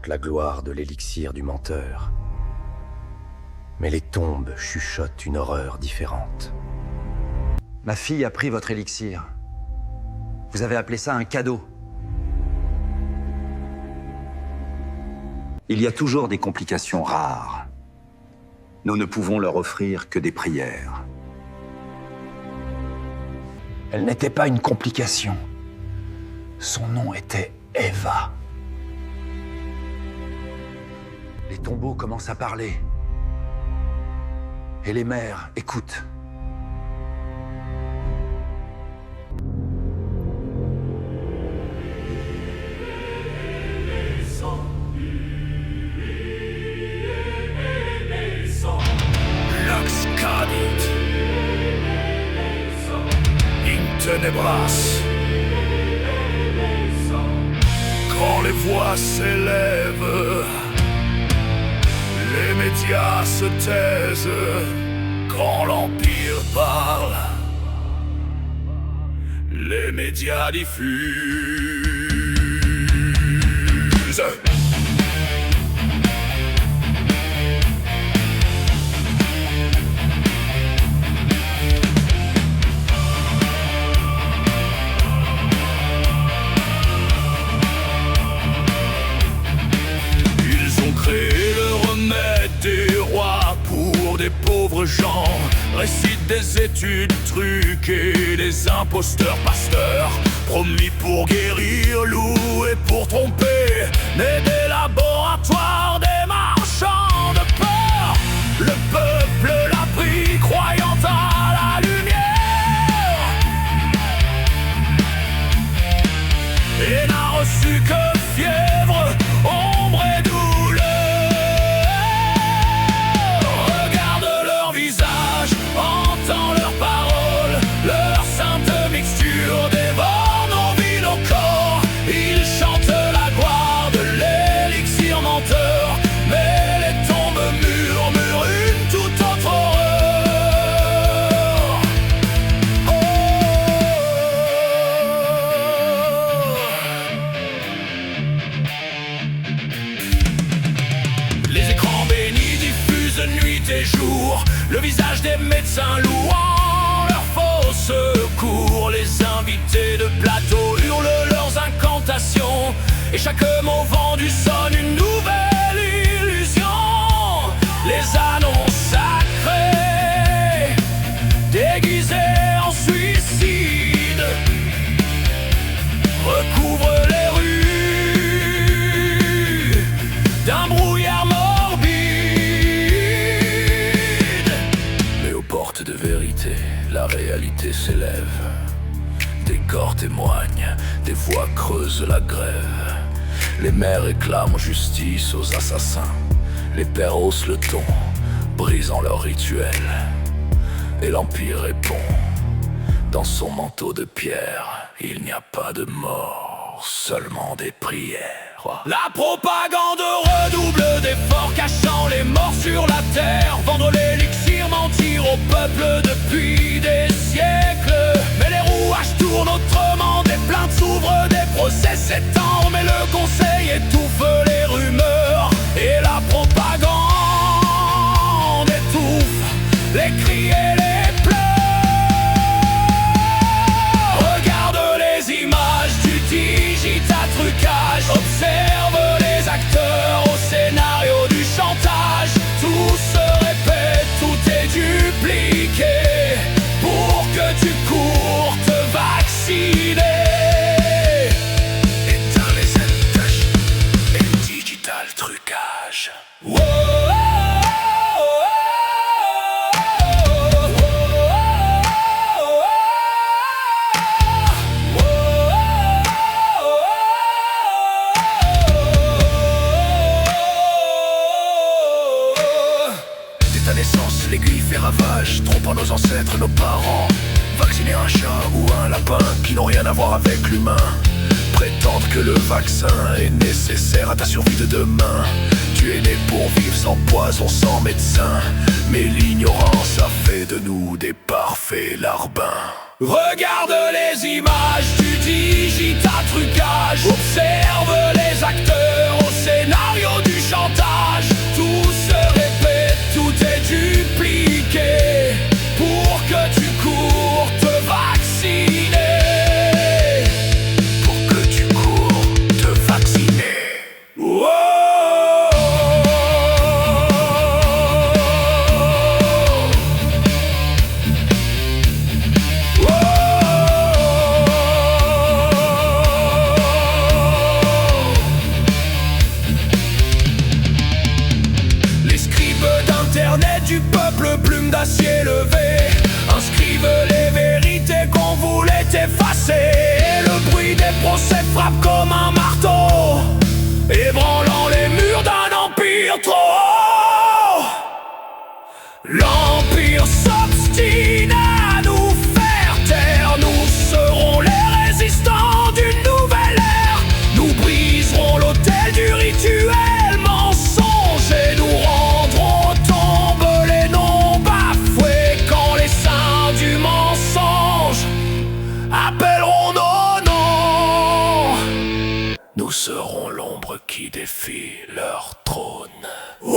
chante la gloire de l'élixir du menteur. Mais les tombes chuchotent une horreur différente. Ma fille a pris votre élixir. Vous avez appelé ça un cadeau. Il y a toujours des complications rares. Nous ne pouvons leur offrir que des prières. Elle n'était pas une complication. Son nom était Eva. Les tombeaux commencent à parler. Et les mères écoutent. Lux cadit in tenebras. Quand les voix s'élèvent, les médias se taisent. Quand l'Empire parle, les médias diffusent. Des pauvres gens récitent des études truquées, des imposteurs pasteurs promis pour guérir, loués pour tromper, nés des laboratoires des marchands de peur. Le peuple l'a pris croyant à la lumière et n'a reçu que fièvre, ombre et douleur. Entends leurs paroles, leur sainte mixture dévore nos vies, nos corps. Ils chantent la gloire de l'élixir menteur, mais les tombes murmurent une toute autre horreur. Les écrans bénis diffusent nuit et jour le visage des médecins louant leur faux secours. Les invités de plateau hurlent leurs incantations, et chaque mot vendu sonne une nouvelle illusion. Les annonces sacrées, déguisées en suicide, recouvrent les rues d'un brouillard morbide. De vérité, la réalité s'élève. Des corps témoignent, des voix creusent la grève. Les mères réclament justice aux assassins. Les pères haussent le ton, brisant leur rituel. Et l'Empire répond, dans son manteau de pierre, il n'y a pas de mort, seulement des prières. La propagande redouble d'efforts, cachant les morts sur la terre. Vendre l'élixir, mentir au peuple depuis des siècles. Mais les rouages tournent autrement, des plaintes s'ouvrent, des procès s'étendent. Mais le conseil étouffe les rumeurs et la propagande étouffe les cris et les pleurs. Regarde les images du digital trucage, observe les acteurs au scénario du chantage. Tout se répète, tout est dupliqué pour que tu cours te vacciner. Éteins les attaches et le digital trucage. Wow. L'aiguille fait ravage, trompant nos ancêtres, nos parents. Vacciner un chat ou un lapin qui n'ont rien à voir avec l'humain. Prétendre que le vaccin est nécessaire à ta survie de demain. Tu es né pour vivre sans poison, sans médecin. Mais l'ignorance a fait de nous des parfaits larbins. Regarde les images du digital trucage, observe les acteurs au scénario chantage. Tout se répète, tout est dupliqué pour que tu cours te vacciner. Pour que tu cours te vacciner. Wow. Du peuple, plume d'acier levée, inscrivent les vérités qu'on voulait effacer. Et le bruit des procès frappe comme un marteau, ébranlant les murs d'un empire trop haut. L'empire s'obstine à nous faire taire. Nous serons les résistants d'une nouvelle ère. Nous briserons l'autel du rituel mensonge et nous rendrons du mensonge appelleront nos noms. Nous serons l'ombre qui défie leur trône. Oh.